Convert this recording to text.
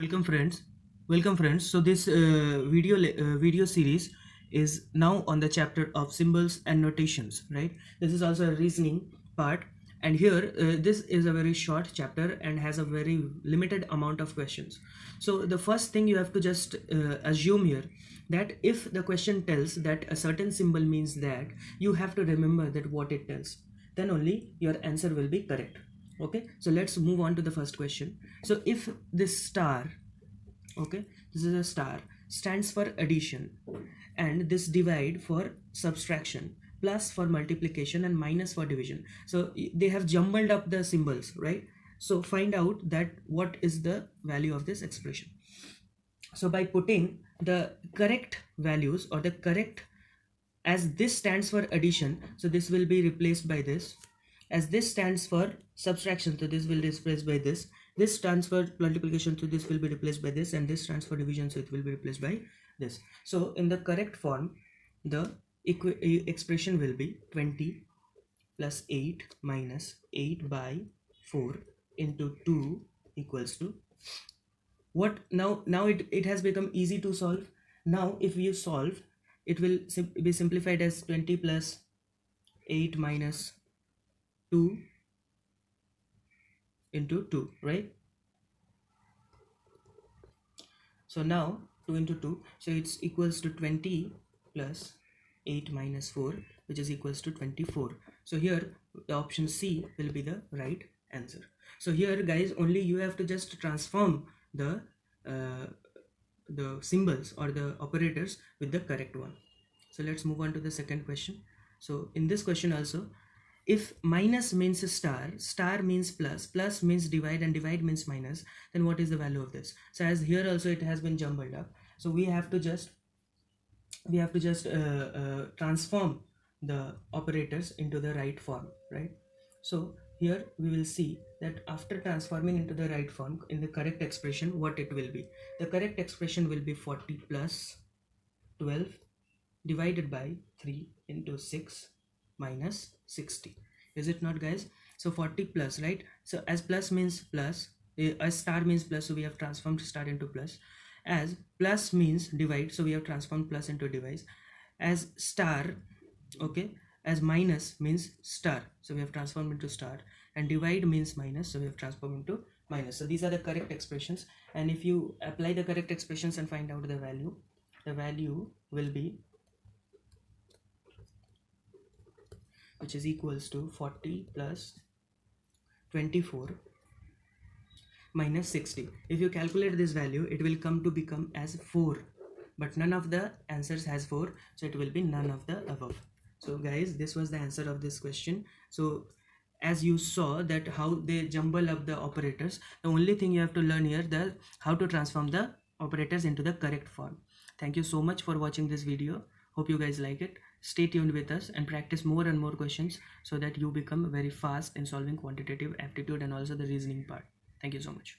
Welcome friends. So this video series is now on the chapter of symbols and notations, right? This is also a reasoning part, and here this is a very short chapter and has a very limited amount of questions. So the first thing you have to just assume here, that if the question tells that a certain symbol means that, you have to remember that what it tells, then only your answer will be correct. Okay, so let's move on to the first question. So if this star, okay, this is a star, stands for addition, and this divide for subtraction, plus for multiplication, and minus for division, so they have jumbled up the symbols, right? So find out that what is the value of this expression. So by putting the correct values, or the correct, as this stands for addition, so this will be replaced by this. As this stands for subtraction, so this will be replaced by this stands for multiplication, so this will be replaced by this, and this stands for division, so it will be replaced by this. So in the correct form, the expression will be 20 plus 8 minus 8 by 4 into 2 equals to what? Now it has become easy to solve. Now if you solve, it will be simplified as 20 plus 8 minus 2 into 2, right? So now 2 into 2, so it's equals to 20 plus 8 minus 4, which is equals to 24. So here the option C will be the right answer. So here guys, only you have to just transform the symbols or the operators with the correct one. So let's move on to the second question. So in this question also, if minus means star, star means plus, plus means divide, and divide means minus, then what is the value of this? So as here also it has been jumbled up, so we have to just transform the operators into the right form, right? So here we will see that after transforming into the right form, in the correct expression, what it will be. The correct expression will be 40 plus 12 divided by 3 into 6 minus 60. Is it not, guys? So 40 plus, right? So as plus means plus, as star means plus, so we have transformed star into plus. As plus means divide, so we have transformed plus into divide. As star, okay, as minus means star, so we have transformed into star, and divide means minus, so we have transformed into minus. So these are the correct expressions, and if you apply the correct expressions and find out the value will be, which is equals to 40 plus 24 minus 60. If you calculate this value, it will come to become as 4, but none of the answers has 4, so it will be none of the above. So guys, this was the answer of this question. So as you saw that how they jumble up the operators, the only thing you have to learn here, the how to transform the operators into the correct form. Thank you so much for watching this video. Hope you guys like it. Stay tuned with us and practice more and more questions so that you become very fast in solving quantitative aptitude and also the reasoning part. Thank you so much.